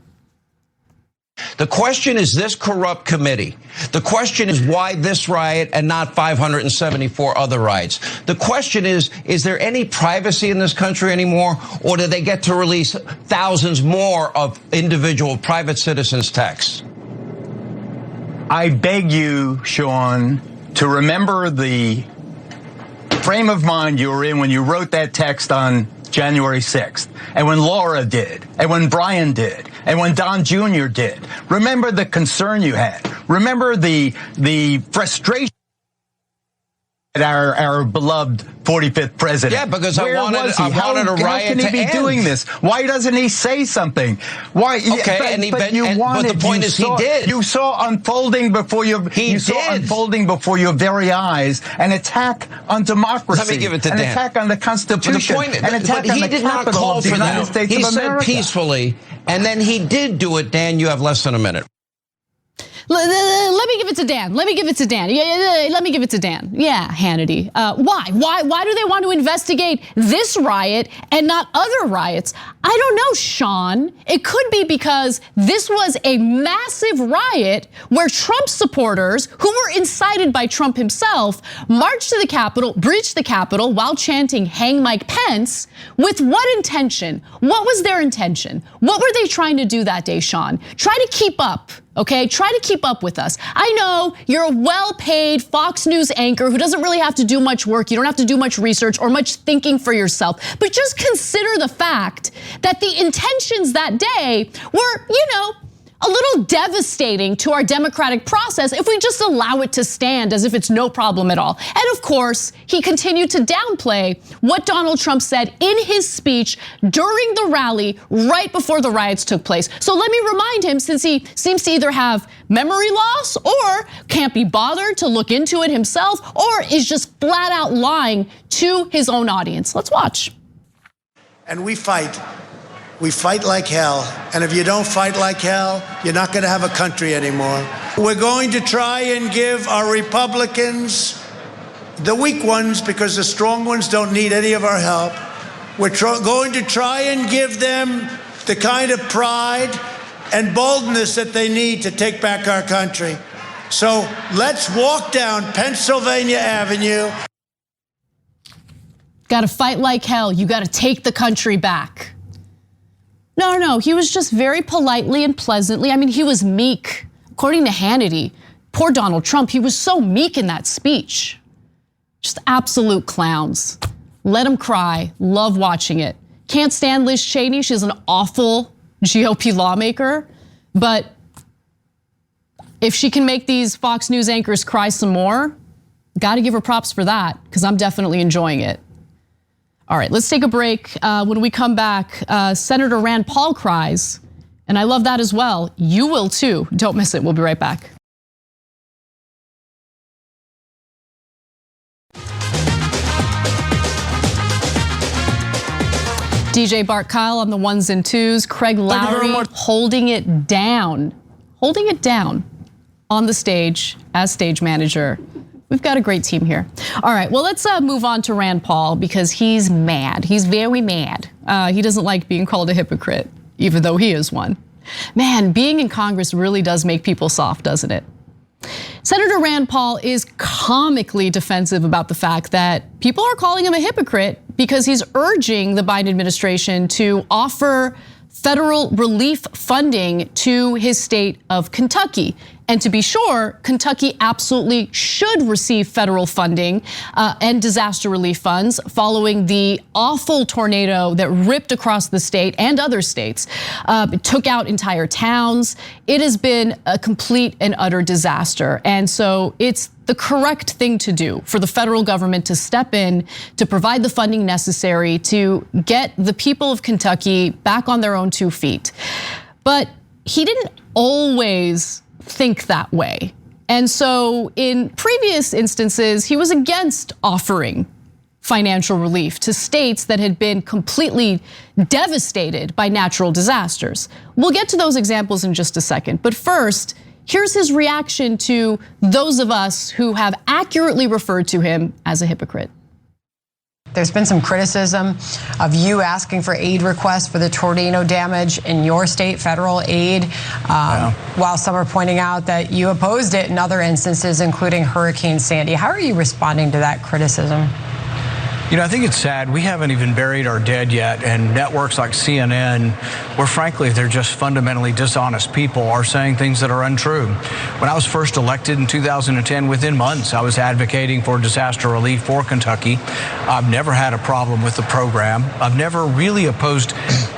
The question is this corrupt committee. The question is why this riot and not 574 other riots. The question is there any privacy in this country anymore, or do they get to release thousands more of individual private citizens' texts? I beg you, Sean, to remember the frame of mind you were in when you wrote that text on January 6th, and when Laura did, and when Brian did, and when Don Jr. did. Remember the concern you had. Remember the frustration at our beloved 45th president. Yeah, because I wanted a riot to end. How can he be doing this? Why doesn't he say something? Why? Okay, but the point is he did. You saw unfolding before your unfolding before your very eyes an attack on democracy. Let me give it to Dan. An attack on the Constitution. An attack on the capital of the United States of America. He said peacefully, and then he did do it. Dan, you have less than a minute. Let me give it to Dan. Let me give it to Dan. Yeah, let me give it to Dan. Yeah, Hannity. Why? Why do they want to investigate this riot and not other riots? I don't know, Sean. It could be because this was a massive riot where Trump supporters, who were incited by Trump himself, marched to the Capitol, breached the Capitol while chanting "Hang Mike Pence." With what intention? What was their intention? What were they trying to do that day, Sean? Try to keep up. Okay, try to keep up with us. I know you're a well-paid Fox News anchor who doesn't really have to do much work. You don't have to do much research or much thinking for yourself. But just consider the fact that the intentions that day were, a little devastating to our democratic process if we just allow it to stand as if it's no problem at all. And of course, he continued to downplay what Donald Trump said in his speech during the rally right before the riots took place. So let me remind him, since he seems to either have memory loss or can't be bothered to look into it himself, or is just flat out lying to his own audience. Let's watch. And we fight. We fight like hell, and if you don't fight like hell, you're not going to have a country anymore. We're going to try and give our Republicans, the weak ones, because the strong ones don't need any of our help, we're going to try and give them the kind of pride and boldness that they need to take back our country. So let's walk down Pennsylvania Avenue. Got to fight like hell. You got to take the country back. No, he was just very politely and pleasantly. I mean, he was meek. According to Hannity, poor Donald Trump, he was so meek in that speech. Just absolute clowns. Let him cry. Love watching it. Can't stand Liz Cheney. She's an awful GOP lawmaker. But if she can make these Fox News anchors cry some more, got to give her props for that, because I'm definitely enjoying it. All right, let's take a break. When we come back, Senator Rand Paul cries, and I love that as well. You will too. Don't miss it. We'll be right back. DJ Bart Kyle on the ones and twos. Craig Lowry holding it down on the stage as stage manager. We've got a great team here. All right, well, let's move on to Rand Paul, because he's mad. He's very mad. He doesn't like being called a hypocrite, even though he is one. Man, being in Congress really does make people soft, doesn't it? Senator Rand Paul is comically defensive about the fact that people are calling him a hypocrite because he's urging the Biden administration to offer federal relief funding to his state of Kentucky. And to be sure, Kentucky absolutely should receive federal funding and disaster relief funds following the awful tornado that ripped across the state and other states. It took out entire towns. It has been a complete and utter disaster. And so it's the correct thing to do for the federal government to step in, to provide the funding necessary to get the people of Kentucky back on their own 2 feet. But he didn't always think that way. And so in previous instances, he was against offering financial relief to states that had been completely devastated by natural disasters. We'll get to those examples in just a second. But first, here's his reaction to those of us who have accurately referred to him as a hypocrite. There's been some criticism of you asking for aid requests for the tornado damage in your state, federal aid, while some are pointing out that you opposed it in other instances, including Hurricane Sandy. How are you responding to that criticism? You know, I think it's sad. We haven't even buried our dead yet, and networks like CNN, where frankly they're just fundamentally dishonest people, are saying things that are untrue. When I was first elected in 2010, within months, I was advocating for disaster relief for Kentucky. I've never had a problem with the program. I've never really opposed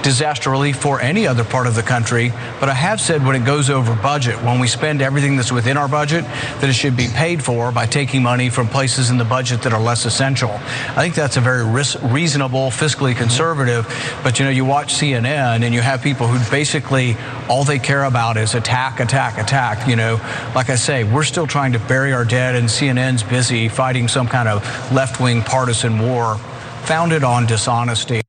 disaster relief for any other part of the country, but I have said when it goes over budget, when we spend everything that's within our budget, that it should be paid for by taking money from places in the budget that are less essential. I think that's a very reasonable, fiscally conservative, but you know, you watch CNN and you have people who basically all they care about is attack, attack, attack. You know, like I say, we're still trying to bury our dead, and CNN's busy fighting some kind of left-wing partisan war founded on dishonesty.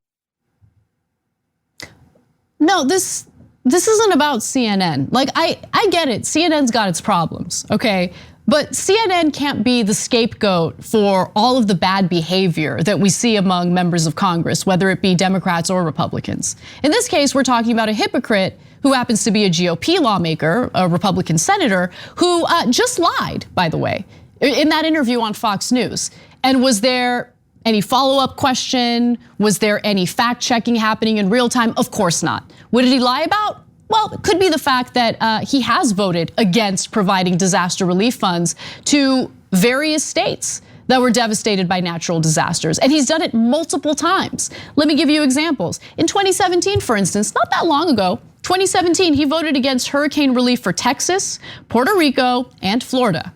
No, this this isn't about CNN. Like, I get it, CNN's got its problems, okay? But CNN can't be the scapegoat for all of the bad behavior that we see among members of Congress, whether it be Democrats or Republicans. In this case, we're talking about a hypocrite who happens to be a GOP lawmaker, a Republican senator, who just lied, by the way, in that interview on Fox News. And was there any follow-up question? Was there any fact-checking happening in real time? Of course not. What did he lie about? Well, it could be the fact that he has voted against providing disaster relief funds to various states that were devastated by natural disasters. And he's done it multiple times. Let me give you examples. In 2017, for instance, not that long ago, 2017, he voted against hurricane relief for Texas, Puerto Rico, and Florida.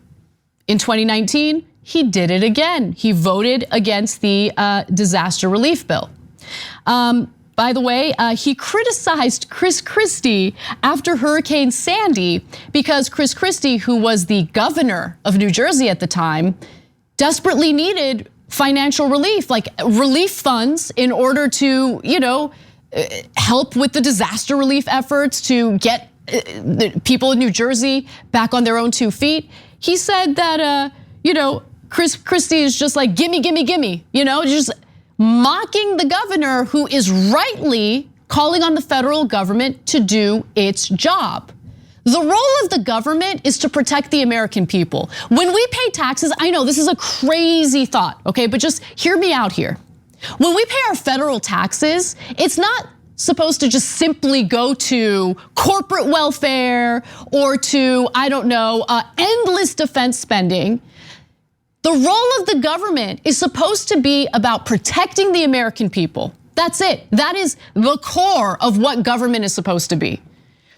In 2019, he did it again. He voted against the disaster relief bill. By the way, he criticized Chris Christie after Hurricane Sandy because Chris Christie, who was the governor of New Jersey at the time, desperately needed financial relief, like relief funds in order to, help with the disaster relief efforts to get people in New Jersey back on their own 2 feet. He said that, Chris Christie is just like, gimme, gimme, gimme, just mocking the governor who is rightly calling on the federal government to do its job. The role of the government is to protect the American people. When we pay taxes, I know this is a crazy thought, okay, but just hear me out here. When we pay our federal taxes, it's not supposed to just simply go to corporate welfare or to, endless defense spending. The role of the government is supposed to be about protecting the American people. That's it. That is the core of what government is supposed to be.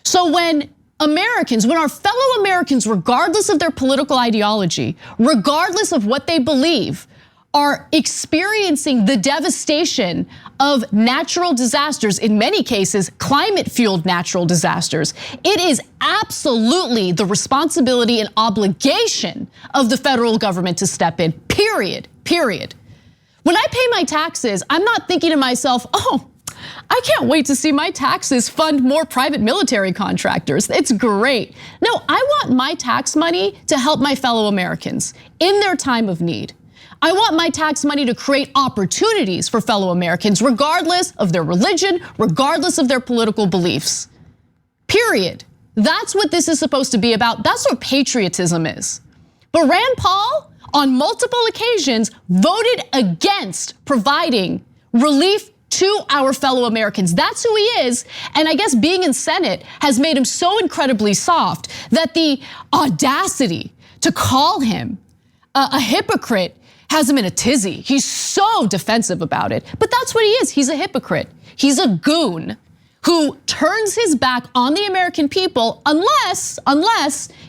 So when our fellow Americans, regardless of their political ideology, regardless of what they believe, are experiencing the devastation of natural disasters, in many cases, climate-fueled natural disasters, it is absolutely the responsibility and obligation of the federal government to step in, period. When I pay my taxes, I'm not thinking to myself, I can't wait to see my taxes fund more private military contractors. It's great. No, I want my tax money to help my fellow Americans in their time of need. I want my tax money to create opportunities for fellow Americans, regardless of their religion, regardless of their political beliefs. Period. That's what this is supposed to be about. That's what patriotism is. But Rand Paul, on multiple occasions, voted against providing relief to our fellow Americans. That's who he is. And I guess being in Senate has made him so incredibly soft that the audacity to call him a hypocrite has him in a tizzy. He's so defensive about it. But that's what he is. He's a hypocrite. He's a goon who turns his back on the American people unless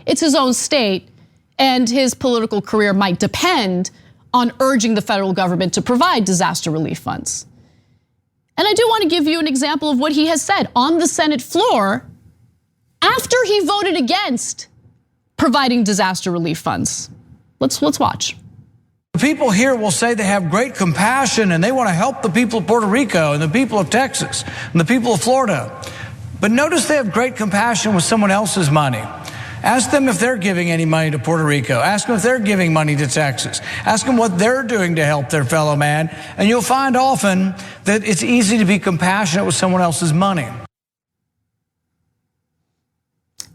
it's his own state and his political career might depend on urging the federal government to provide disaster relief funds. And I do want to give you an example of what he has said on the Senate floor after he voted against providing disaster relief funds. Let's watch. The people here will say they have great compassion and they want to help the people of Puerto Rico and the people of Texas and the people of Florida. But notice they have great compassion with someone else's money. Ask them if they're giving any money to Puerto Rico. Ask them if they're giving money to Texas. Ask them what they're doing to help their fellow man. And you'll find often that it's easy to be compassionate with someone else's money.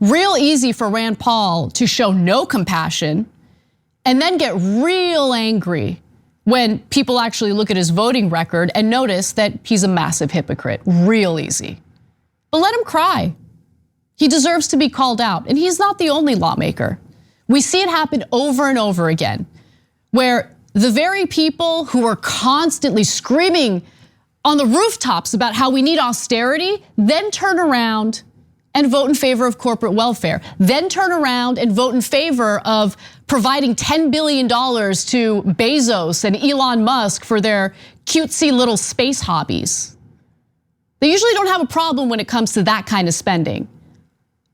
Real easy for Rand Paul to show no compassion and then get real angry when people actually look at his voting record and notice that he's a massive hypocrite. Real easy. But let him cry. He deserves to be called out, and he's not the only lawmaker. We see it happen over and over again, where the very people who are constantly screaming on the rooftops about how we need austerity, then turn around and vote in favor of corporate welfare, then turn around and vote in favor of providing $10 billion to Bezos and Elon Musk for their cutesy little space hobbies. They usually don't have a problem when it comes to that kind of spending.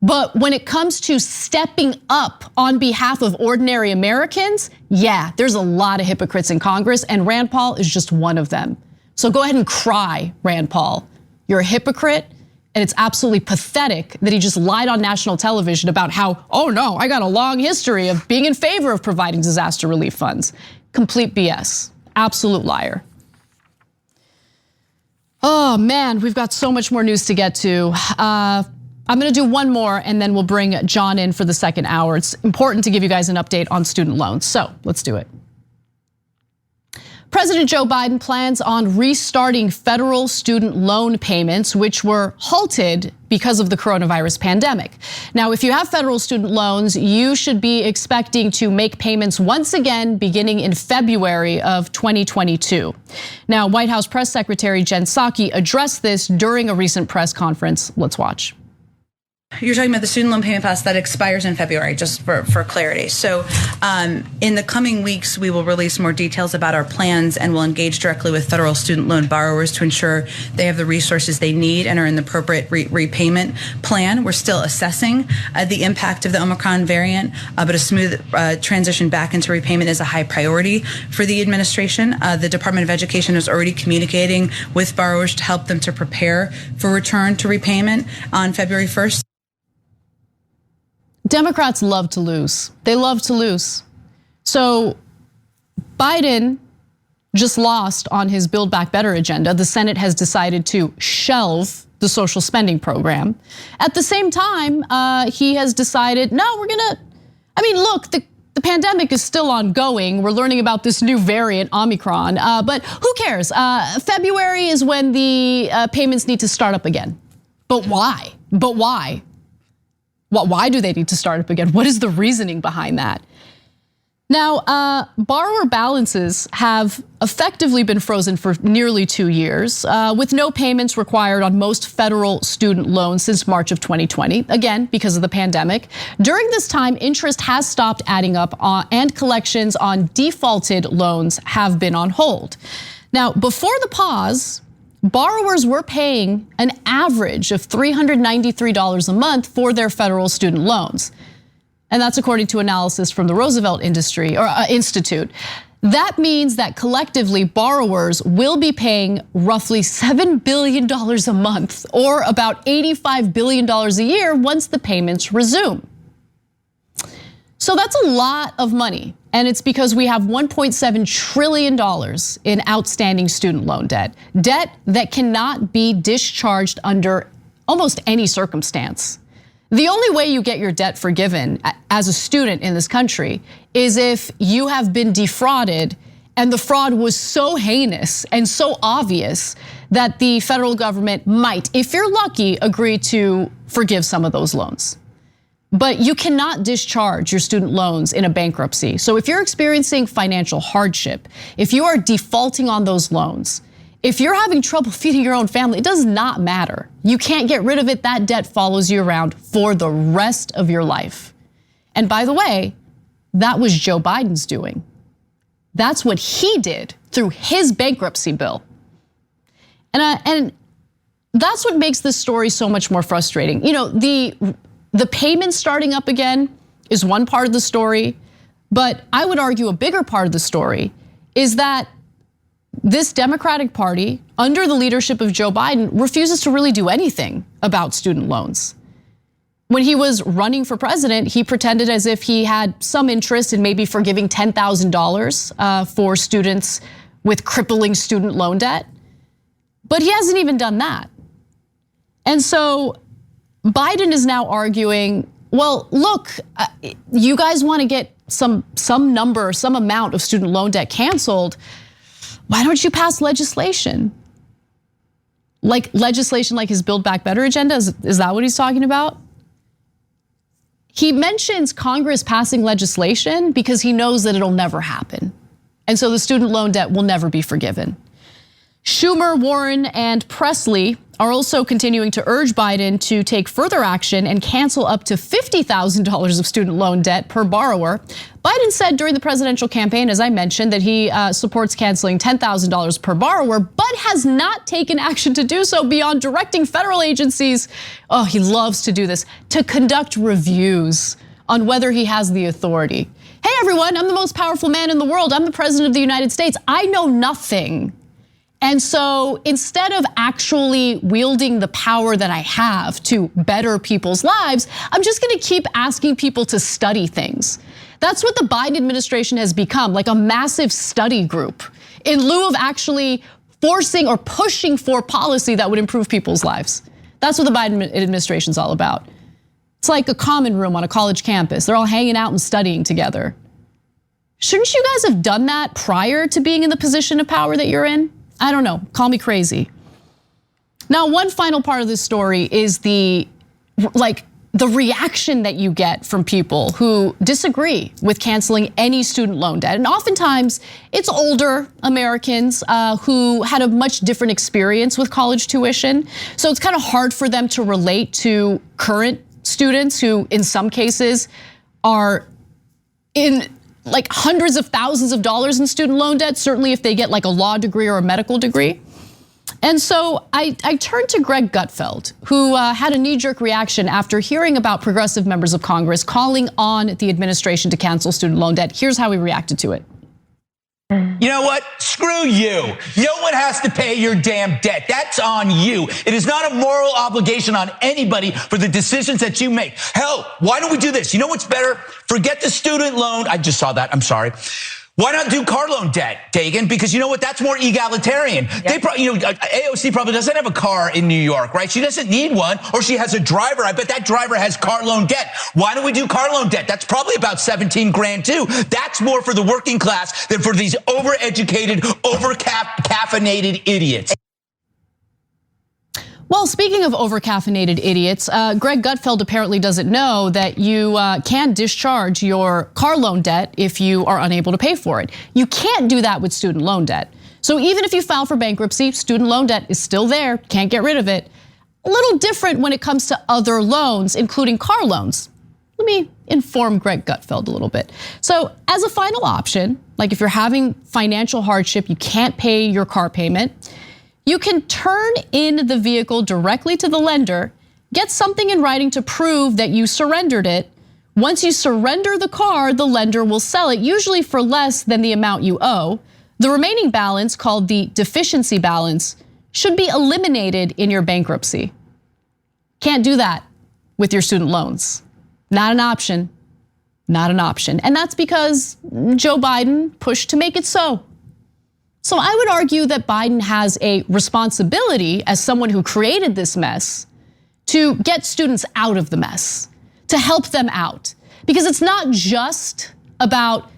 But when it comes to stepping up on behalf of ordinary Americans, yeah, there's a lot of hypocrites in Congress, and Rand Paul is just one of them. So go ahead and cry, Rand Paul. You're a hypocrite, And it's absolutely pathetic that he just lied on national television about how, oh no, I got a long history of being in favor of providing disaster relief funds. Complete BS, absolute liar. Oh man, we've got so much more news to get to. I'm gonna do one more and then we'll bring John in for the second hour. It's important to give you guys an update on student loans, so let's do it. President Joe Biden plans on restarting federal student loan payments, which were halted because of the coronavirus pandemic. Now, if you have federal student loans, you should be expecting to make payments once again beginning in February of 2022. Now, White House Press Secretary Jen Psaki addressed this during a recent press conference. Let's watch. You're talking about the student loan payment pass that expires in February, just for clarity. So in the coming weeks, we will release more details about our plans and we'll engage directly with federal student loan borrowers to ensure they have the resources they need and are in the appropriate repayment plan. We're still assessing the impact of the Omicron variant, but a smooth transition back into repayment is a high priority for the administration. The Department of Education is already communicating with borrowers to help them to prepare for return to repayment on February 1st. Democrats love to lose. They love to lose. So Biden just lost on his Build Back Better agenda. The Senate has decided to shelve the social spending program. At the same time, he has decided, no, look, the pandemic is still ongoing. We're learning about this new variant, Omicron, but who cares? February is when the payments need to start up again. But why? Why do they need to start up again? What is the reasoning behind that? Now, borrower balances have effectively been frozen for nearly 2 years, with no payments required on most federal student loans since March of 2020, again, because of the pandemic. During this time, interest has stopped adding up and collections on defaulted loans have been on hold. Now, before the pause, borrowers were paying an average of $393 a month for their federal student loans. And that's according to analysis from the Roosevelt Institute. That means that collectively borrowers will be paying roughly $7 billion a month or about $85 billion a year once the payments resume. So that's a lot of money. And it's because we have $1.7 trillion in outstanding student loan debt that cannot be discharged under almost any circumstance. The only way you get your debt forgiven as a student in this country is if you have been defrauded and the fraud was so heinous and so obvious that the federal government might, if you're lucky, agree to forgive some of those loans. But you cannot discharge your student loans in a bankruptcy. So if you're experiencing financial hardship, if you are defaulting on those loans, if you're having trouble feeding your own family, it does not matter. You can't get rid of it. That debt follows you around for the rest of your life. And by the way, that was Joe Biden's doing. That's what he did through his bankruptcy bill. And that's what makes this story so much more frustrating. You know, the payments starting up again is one part of the story, but I would argue a bigger part of the story is that this Democratic Party, under the leadership of Joe Biden, refuses to really do anything about student loans. When he was running for president, he pretended as if he had some interest in maybe forgiving $10,000 for students with crippling student loan debt, but he hasn't even done that. And so Biden is now arguing, well, look, you guys want to get some amount of student loan debt canceled. Why don't you pass legislation? Like his Build Back Better agenda? Is that what he's talking about? He mentions Congress passing legislation because he knows that it'll never happen. And so the student loan debt will never be forgiven. Schumer, Warren, and Presley are also continuing to urge Biden to take further action and cancel up to $50,000 of student loan debt per borrower. Biden said during the presidential campaign, as I mentioned, that he supports canceling $10,000 per borrower, but has not taken action to do so beyond directing federal agencies, oh, he loves to do this, to conduct reviews on whether he has the authority. Hey everyone, I'm the most powerful man in the world. I'm the president of the United States. I know nothing. And so instead of actually wielding the power that I have to better people's lives, I'm just gonna keep asking people to study things. That's what the Biden administration has become, like a massive study group, in lieu of actually forcing or pushing for policy that would improve people's lives. That's what the Biden administration's all about. It's like a common room on a college campus. They're all hanging out and studying together. Shouldn't you guys have done that prior to being in the position of power that you're in? I don't know, call me crazy. Now, one final part of this story is the reaction that you get from people who disagree with canceling any student loan debt. And oftentimes it's older Americans who had a much different experience with college tuition. So it's kind of hard for them to relate to current students who in some cases are in like hundreds of thousands of dollars in student loan debt, certainly if they get like a law degree or a medical degree. And so I turned to Greg Gutfeld, who had a knee-jerk reaction after hearing about progressive members of Congress calling on the administration to cancel student loan debt. Here's how he reacted to it. You know what? Screw you. No one has to pay your damn debt. That's on you. It is not a moral obligation on anybody for the decisions that you make. Hell, why don't we do this? You know what's better? Forget the student loan. I just saw that. I'm sorry. Why not do car loan debt, Dagan? Because you know what? That's more egalitarian. Yep. They probably, AOC probably doesn't have a car in New York, right? She doesn't need one, or she has a driver. I bet that driver has car loan debt. Why don't we do car loan debt? That's probably about 17 grand too. That's more for the working class than for these overeducated, over-caffeinated idiots. Well, speaking of over-caffeinated idiots, Greg Gutfeld apparently doesn't know that you can discharge your car loan debt if you are unable to pay for it. You can't do that with student loan debt. So even if you file for bankruptcy, student loan debt is still there, can't get rid of it. A little different when it comes to other loans, including car loans. Let me inform Greg Gutfeld a little bit. So as a final option, like if you're having financial hardship, you can't pay your car payment, you can turn in the vehicle directly to the lender, get something in writing to prove that you surrendered it. Once you surrender the car, the lender will sell it, usually for less than the amount you owe. The remaining balance, called the deficiency balance, should be eliminated in your bankruptcy. Can't do that with your student loans. Not an option, not an option. And that's because Joe Biden pushed to make it so. So I would argue that Biden has a responsibility as someone who created this mess to get students out of the mess, to help them out. Because it's not just about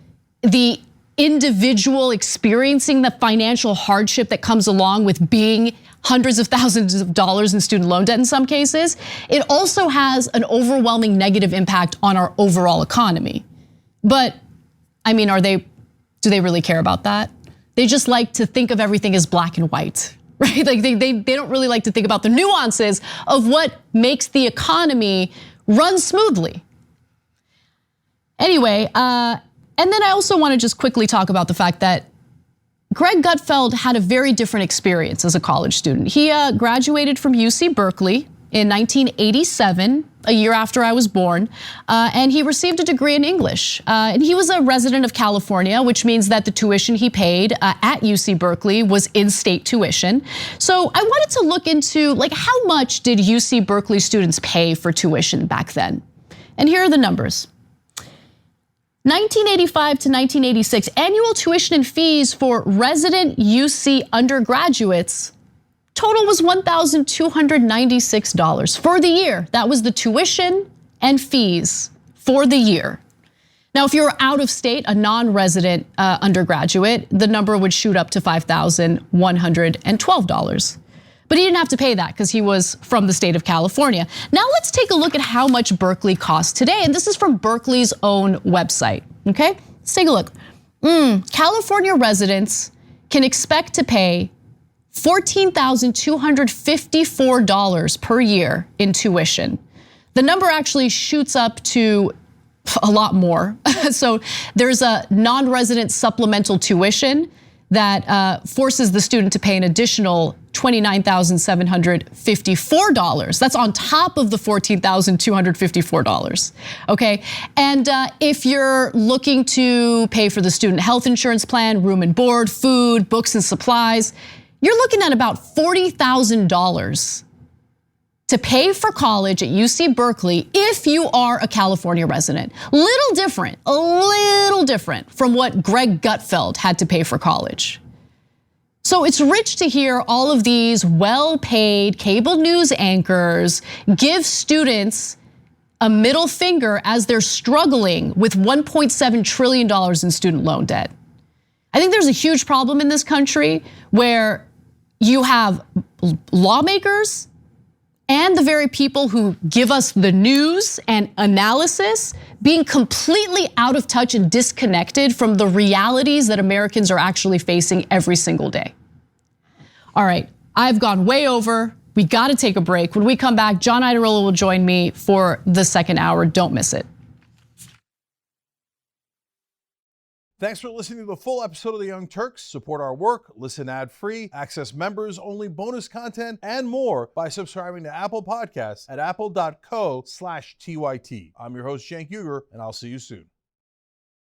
the individual experiencing the financial hardship that comes along with being hundreds of thousands of dollars in student loan debt in some cases. It also has an overwhelming negative impact on our overall economy. But I mean, do they really care about that? They just like to think of everything as black and white, right? Like they don't really like to think about the nuances of what makes the economy run smoothly. Anyway, and then I also want to just quickly talk about the fact that Greg Gutfeld had a very different experience as a college student. He graduated from UC Berkeley in 1987, a year after I was born, and he received a degree in English. And he was a resident of California, which means that the tuition he paid at UC Berkeley was in-state tuition. So I wanted to look into how much did UC Berkeley students pay for tuition back then? And here are the numbers. 1985 to 1986, annual tuition and fees for resident UC undergraduates total was $1,296 for the year. That was the tuition and fees for the year. Now, if you're out of state, a non-resident undergraduate, the number would shoot up to $5,112. But he didn't have to pay that because he was from the state of California. Now let's take a look at how much Berkeley costs today. And this is from Berkeley's own website, okay? Let's take a look. California residents can expect to pay $14,254 per year in tuition. The number actually shoots up to a lot more. So there's a non-resident supplemental tuition that forces the student to pay an additional $29,754. That's on top of the $14,254, okay? And if you're looking to pay for the student health insurance plan, room and board, food, books and supplies, You're looking at about $40,000 to pay for college at UC Berkeley if you are a California resident. A little different from what Greg Gutfeld had to pay for college. So it's rich to hear all of these well-paid cable news anchors give students a middle finger as they're struggling with $1.7 trillion in student loan debt. I think there's a huge problem in this country where you have lawmakers and the very people who give us the news and analysis being completely out of touch and disconnected from the realities that Americans are actually facing every single day. All right, I've gone way over. We gotta take a break. When we come back, John Iadarola will join me for the second hour. Don't miss it. Thanks for listening to the full episode of The Young Turks. Support our work, listen ad-free, access members-only bonus content, and more by subscribing to Apple Podcasts at apple.co/TYT. I'm your host, Cenk Uygur, and I'll see you soon.